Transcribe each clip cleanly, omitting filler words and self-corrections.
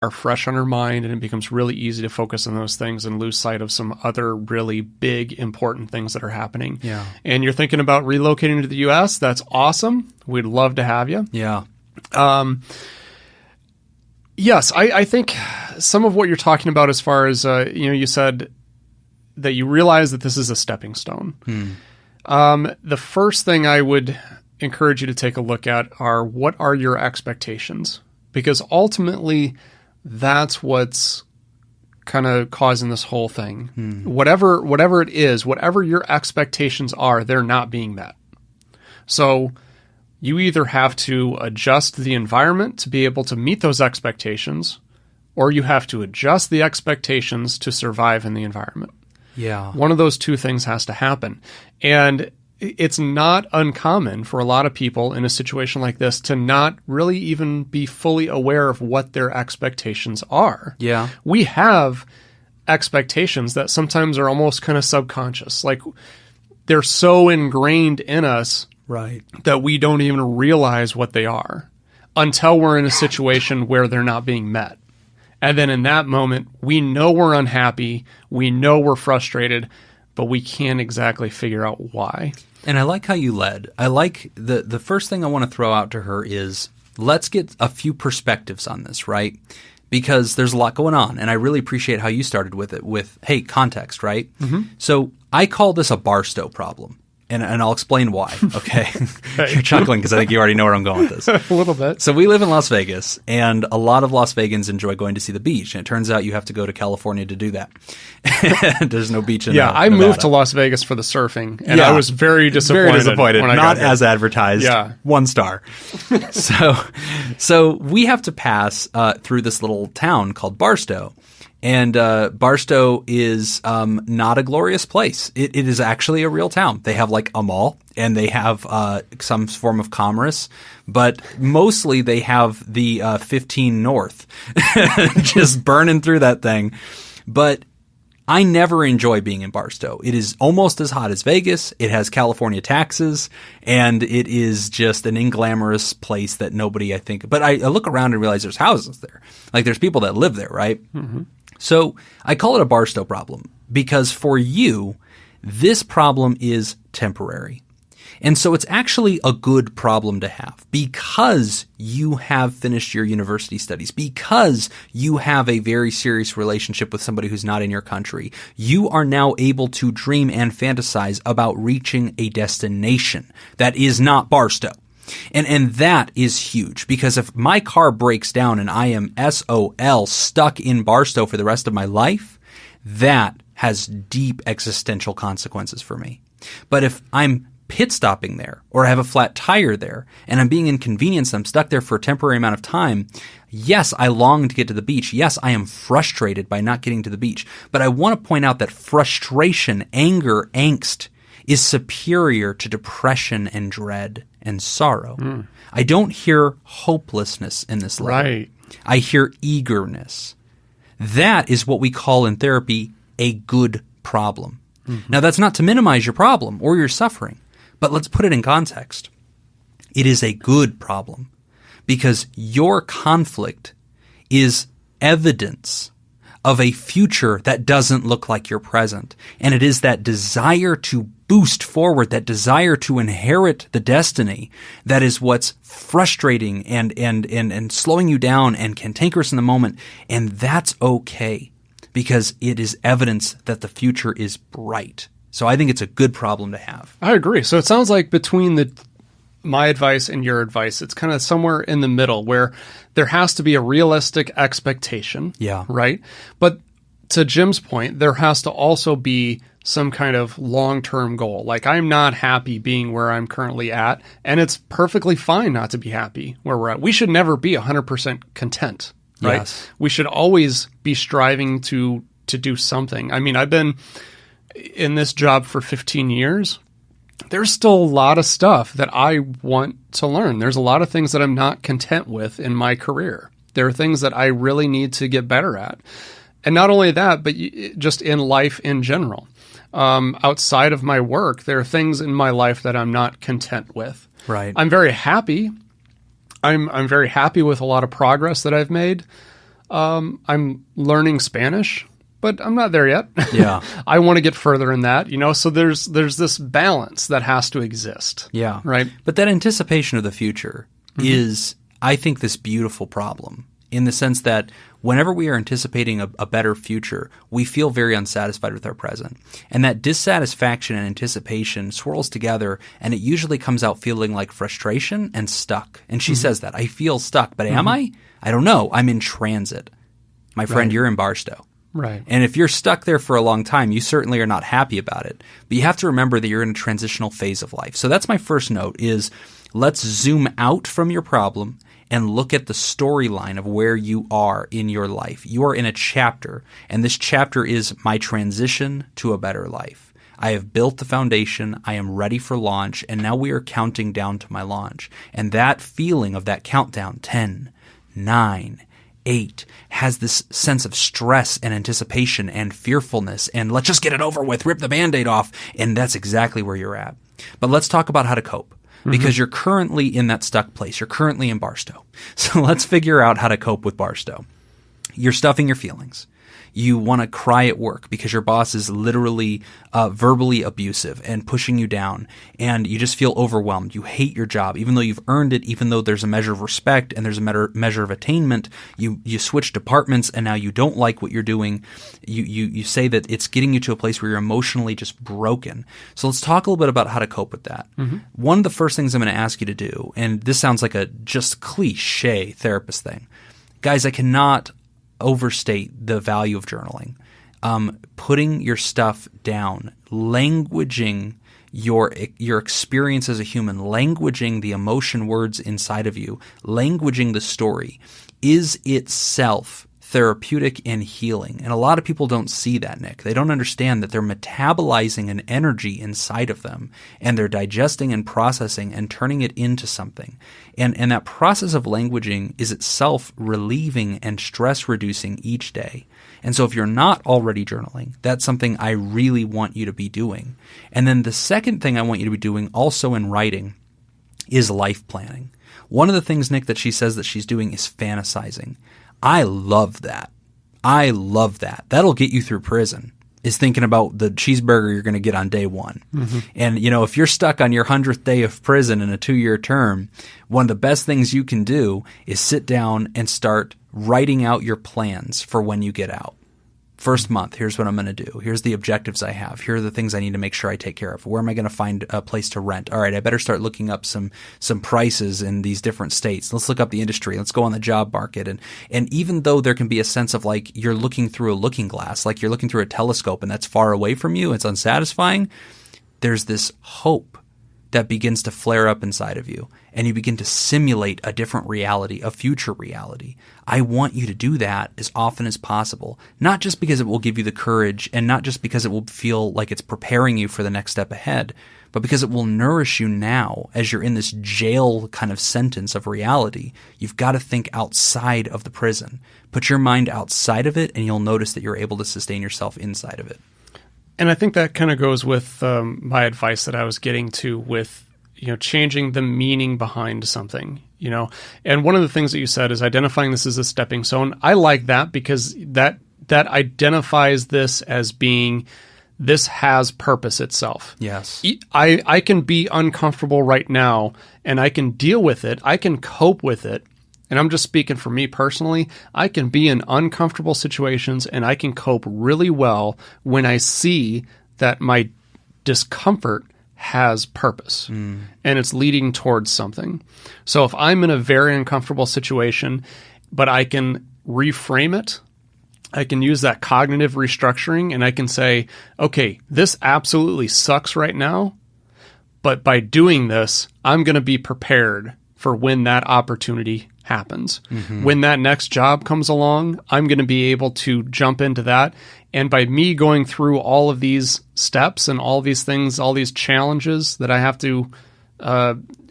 are fresh on our mind, and it becomes really easy to focus on those things and lose sight of some other really big, important things that are happening. Yeah. And you're thinking about relocating to the U.S., that's awesome. We'd love to have you. Yeah. Yes, I think some of what you're talking about as far as, you said that you realize that this is a stepping stone. The first thing I would encourage you to take a look at are, what are your expectations? Because ultimately, that's what's kind of causing this whole thing. Whatever it is, whatever your expectations are, they're not being met. So you either have to adjust the environment to be able to meet those expectations, or you have to adjust the expectations to survive in the environment. Yeah. One of those two things has to happen. And it's not uncommon for a lot of people in a situation like this to not really even be fully aware of what their expectations are. Yeah. We have expectations that sometimes are almost kind of subconscious. Like, they're so ingrained in us, Right. that we don't even realize what they are until we're in a situation where they're not being met. And then in that moment, we know we're unhappy, we know we're frustrated, but we can't exactly figure out why. And I like how you led. I like the first thing I want to throw out to her is, let's get a few perspectives on this, right? Because there's a lot going on, and I really appreciate how you started with it with, hey, context, right? So I call this a Barstow problem. And I'll explain why, okay? You're chuckling because I think you already know where I'm going with this. A little bit. So we live in Las Vegas, and a lot of Las Vegans enjoy going to see the beach. And it turns out you have to go to California to do that. There's no beach in Yeah, I Nevada. moved to Las Vegas for the surfing, and Yeah. I was very disappointed. Very disappointed. When I Not got there. as advertised. Yeah. 1 star. So we have to pass through this little town called Barstow. And Barstow is not a glorious place. It is actually a real town. They have like a mall, and they have some form of commerce, but mostly they have the 15 North just burning through that thing. But I never enjoy being in Barstow. It is almost as hot as Vegas. It has California taxes, and it is just an inglamorous place that nobody, I think. But I look around and realize there's houses there. Like, there's people that live there, right? So I call it a Barstow problem because for you, this problem is temporary. And so it's actually a good problem to have because you have finished your university studies, because you have a very serious relationship with somebody who's not in your country. You are now able to dream and fantasize about reaching a destination that is not Barstow. And that is huge, because if my car breaks down and I am SOL stuck in Barstow for the rest of my life, that has deep existential consequences for me. But if I'm pit stopping there, or I have a flat tire there, and I'm being inconvenienced, I'm stuck there for a temporary amount of time, yes, I long to get to the beach. Yes, I am frustrated by not getting to the beach. But I want to point out that frustration, anger, angst is superior to depression and dread and sorrow. I don't hear hopelessness in this letter. Right. I hear eagerness. That is what we call in therapy a good problem. Now, that's not to minimize your problem or your suffering, but let's put it in context. It is a good problem because your conflict is evidence of a future that doesn't look like your present. And it is that desire to boost forward, that desire to inherit the destiny, that is what's frustrating and slowing you down and cantankerous in the moment. And that's okay, because it is evidence that the future is bright. So I think it's a good problem to have. I agree. So it sounds like between my advice and your advice, it's kind of somewhere in the middle where there has to be a realistic expectation. Yeah. Right? But to Jim's point, there has to also be some kind of long-term goal. Like, I'm not happy being where I'm currently at, and it's perfectly fine not to be happy where we're at. We should never be 100% content, right? Yes. We should always be striving to do something. I mean, I've been in this job for 15 years. There's still a lot of stuff that I want to learn. There's a lot of things that I'm not content with in my career. There are things that I really need to get better at. And not only that, but just in life in general. Outside of my work, there are things in my life that I'm not content with. Right. I'm very happy. I'm very happy with a lot of progress that I've made. I'm learning Spanish, but I'm not there yet. Yeah. I want to get further in that, so there's this balance that has to exist. Yeah. Right. But that anticipation of the future is, I think, this beautiful problem in the sense that whenever we are anticipating a better future, we feel very unsatisfied with our present. And that dissatisfaction and anticipation swirls together, and it usually comes out feeling like frustration and stuck. And she says that. I feel stuck, but am I? I don't know. I'm in transit. My friend, you're in Barstow. Right. And if you're stuck there for a long time, you certainly are not happy about it. But you have to remember that you're in a transitional phase of life. So that's my first note is let's zoom out from your problem and look at the storyline of where you are in your life. You are in a chapter, and this chapter is my transition to a better life. I have built the foundation, I am ready for launch, and now we are counting down to my launch. And that feeling of that countdown, 10, 9, 8, has this sense of stress and anticipation and fearfulness, and let's just get it over with, rip the Band-Aid off, and that's exactly where you're at. But let's talk about how to cope. Because you're currently in that stuck place. You're currently in Barstow. So let's figure out how to cope with Barstow. You're stuffing your feelings. You want to cry at work because your boss is literally verbally abusive and pushing you down, and you just feel overwhelmed. You hate your job, even though you've earned it, even though there's a measure of respect and there's a measure of attainment. You switch departments, and now you don't like what you're doing. You say that it's getting you to a place where you're emotionally just broken. So let's talk a little bit about how to cope with that. One of the first things I'm going to ask you to do, and this sounds like a just cliche therapist thing. Guys, I cannot overstate the value of journaling. Putting your stuff down, languaging your experience as a human, languaging the emotion words inside of you, languaging the story is itself therapeutic and healing. And a lot of people don't see that, Nick. They don't understand that they're metabolizing an energy inside of them, and they're digesting and processing and turning it into something. And that process of languaging is itself relieving and stress reducing each day. And so if you're not already journaling, that's something I really want you to be doing. And then the second thing I want you to be doing also in writing is life planning. One of the things, Nick, that she says that she's doing is fantasizing. I love that. I love that. That'll get you through prison, is thinking about the cheeseburger you're going to get on day one. And, if you're stuck on your 100th day of prison in a 2-year term, one of the best things you can do is sit down and start writing out your plans for when you get out. First month, here's what I'm going to do. Here's the objectives I have. Here are the things I need to make sure I take care of. Where am I going to find a place to rent? All right, I better start looking up some prices in these different states. Let's look up the industry. Let's go on the job market. And even though there can be a sense of like you're looking through a looking glass, like you're looking through a telescope and that's far away from you, it's unsatisfying, there's this hope that begins to flare up inside of you, and you begin to simulate a different reality, a future reality. I want you to do that as often as possible, not just because it will give you the courage and not just because it will feel like it's preparing you for the next step ahead, but because it will nourish you now as you're in this jail kind of sentence of reality. You've got to think outside of the prison. Put your mind outside of it, and you'll notice that you're able to sustain yourself inside of it. And I think that kind of goes with my advice that I was getting to with, changing the meaning behind something, And one of the things that you said is identifying this as a stepping stone. I like that because that identifies this as being, this has purpose itself. Yes. I can be uncomfortable right now, and I can deal with it. I can cope with it. And I'm just speaking for me personally. I can be in uncomfortable situations, and I can cope really well when I see that my discomfort has purpose and it's leading towards something. So if I'm in a very uncomfortable situation, but I can reframe it, I can use that cognitive restructuring, and I can say, okay, this absolutely sucks right now, but by doing this, I'm going to be prepared for when that opportunity happens. When that next job comes along, I'm going to be able to jump into that. And by me going through all of these steps and all these things, all these challenges that I have to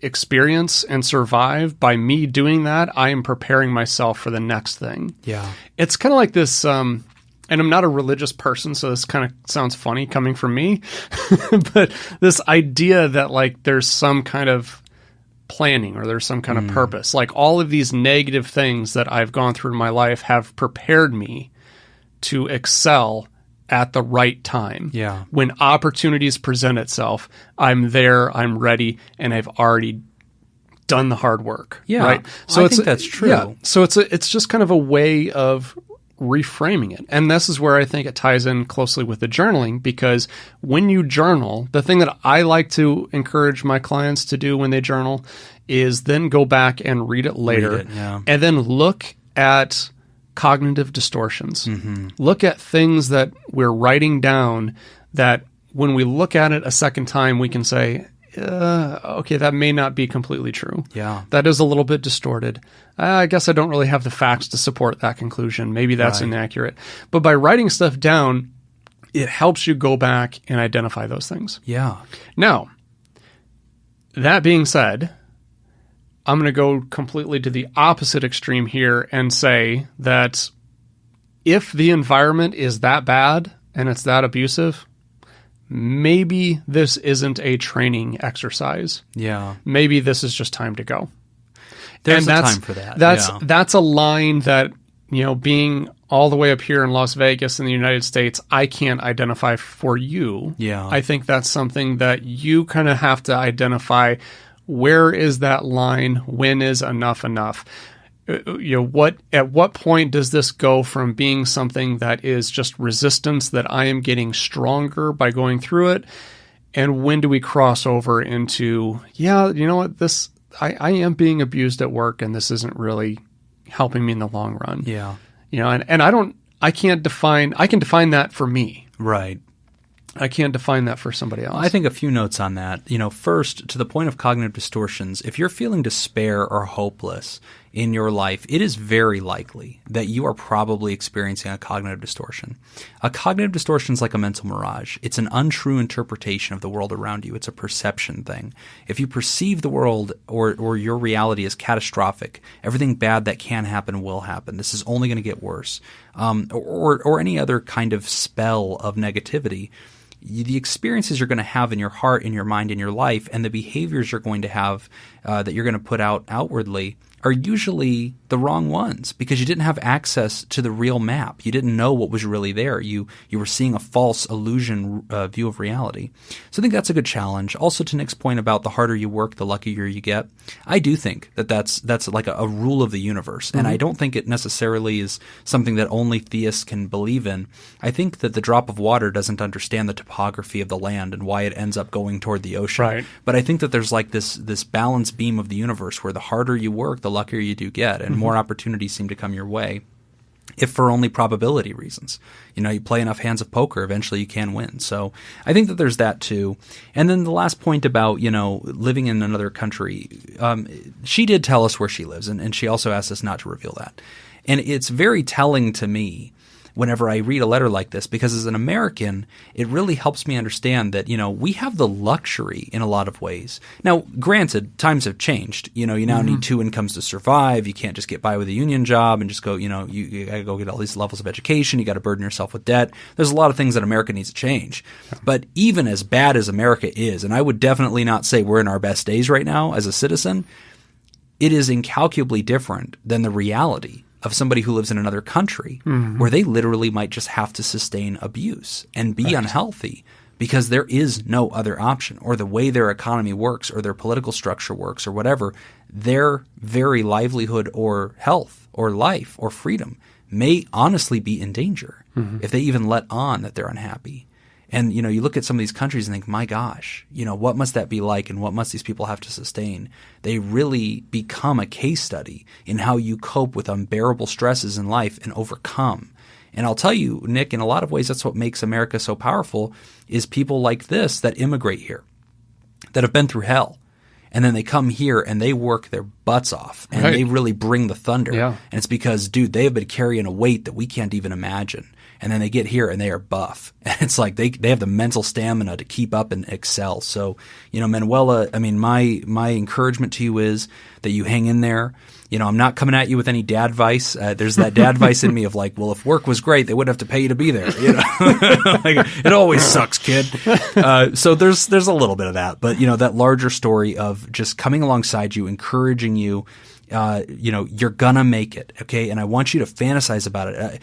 experience and survive, by me doing that, I am preparing myself for the next thing. Yeah. It's kind of like this, and I'm not a religious person, so this kind of sounds funny coming from me, but this idea that like there's some kind of planning or there's some kind of purpose. Like all of these negative things that I've gone through in my life have prepared me to excel at the right time. Yeah. When opportunities present itself, I'm there, I'm ready, and I've already done the hard work. Yeah. Right. So I think that's true. Yeah. So it's just kind of a way of reframing it. And this is where I think it ties in closely with the journaling, because when you journal, the thing that I like to encourage my clients to do when they journal is then go back and read it later and then look at cognitive distortions. Look at things that we're writing down that when we look at it a second time, we can say, okay, that may not be completely true. Yeah. That is a little bit distorted. I guess I don't really have the facts to support that conclusion. Maybe that's inaccurate. But by writing stuff down, it helps you go back and identify those things. Yeah. Now, that being said, I'm going to go completely to the opposite extreme here and say that if the environment is that bad and it's that abusive, maybe this isn't a training exercise. Yeah. Maybe this is just time to go. There's a time for that. That's a line that, being all the way up here in Las Vegas in the United States, I can't identify for you. Yeah. I think that's something that you kind of have to identify. Where is that line? When is enough enough? At what point does this go from being something that is just resistance that I am getting stronger by going through it? And when do we cross over into, what, I am being abused at work and this isn't really helping me in the long run. Yeah. And I can define that for me. Right. I can't define that for somebody else. I think a few notes on that. First, to the point of cognitive distortions, if you're feeling despair or hopeless in your life, it is very likely that you are probably experiencing a cognitive distortion. A cognitive distortion is like a mental mirage. It's an untrue interpretation of the world around you. It's a perception thing. If you perceive the world or your reality as catastrophic, everything bad that can happen will happen. This is only going to get worse. Or any other kind of spell of negativity. The experiences you're going to have in your heart, in your mind, in your life, and the behaviors you're going to have that you're going to put out outwardly are usually the wrong ones because you didn't have access to the real map. You didn't know what was really there. You were seeing a false illusion view of reality. So I think that's a good challenge. Also, to Nick's point about the harder you work, the luckier you get, I do think that that's like a rule of the universe. And I don't think it necessarily is something that only theists can believe in. I think that the drop of water doesn't understand the topography of the land and why it ends up going toward the ocean. Right. But I think that there's like this balance beam of the universe where the harder you work, the luckier you do get, and more opportunities seem to come your way, if for only probability reasons. You play enough hands of poker, eventually you can win. So I think that there's that too. And then the last point about, living in another country, she did tell us where she lives, and she also asked us not to reveal that. And it's very telling to me whenever I read a letter like this, because as an American, it really helps me understand that, we have the luxury in a lot of ways. Now, granted, times have changed. You now need 2 incomes to survive. You can't just get by with a union job and just go, you got to go get all these levels of education. You got to burden yourself with debt. There's a lot of things that America needs to change. But even as bad as America is, and I would definitely not say we're in our best days right now as a citizen, it is incalculably different than the reality of somebody who lives in another country where they literally might just have to sustain abuse and be unhealthy because there is no other option, or the way their economy works or their political structure works or whatever, their very livelihood or health or life or freedom may honestly be in danger if they even let on that they're unhappy. And, you look at some of these countries and think, my gosh, what must that be like and what must these people have to sustain? They really become a case study in how you cope with unbearable stresses in life and overcome. And I'll tell you, Nick, in a lot of ways, that's what makes America so powerful is people like this that immigrate here, that have been through hell. And then they come here and they work their butts off and they really bring the thunder. Yeah. And it's because, dude, they have been carrying a weight that we can't even imagine. and then they get here and they are buff. And it's like they have the mental stamina to keep up and excel. So, Manuela, I mean, my encouragement to you is that you hang in there. I'm not coming at you with any dad advice. There's that dad advice in me of like, well, if work was great, they wouldn't have to pay you to be there. Like, it always sucks, kid. So there's a little bit of that, but that larger story of just coming alongside you, encouraging you. You're gonna make it, okay? And I want you to fantasize about it.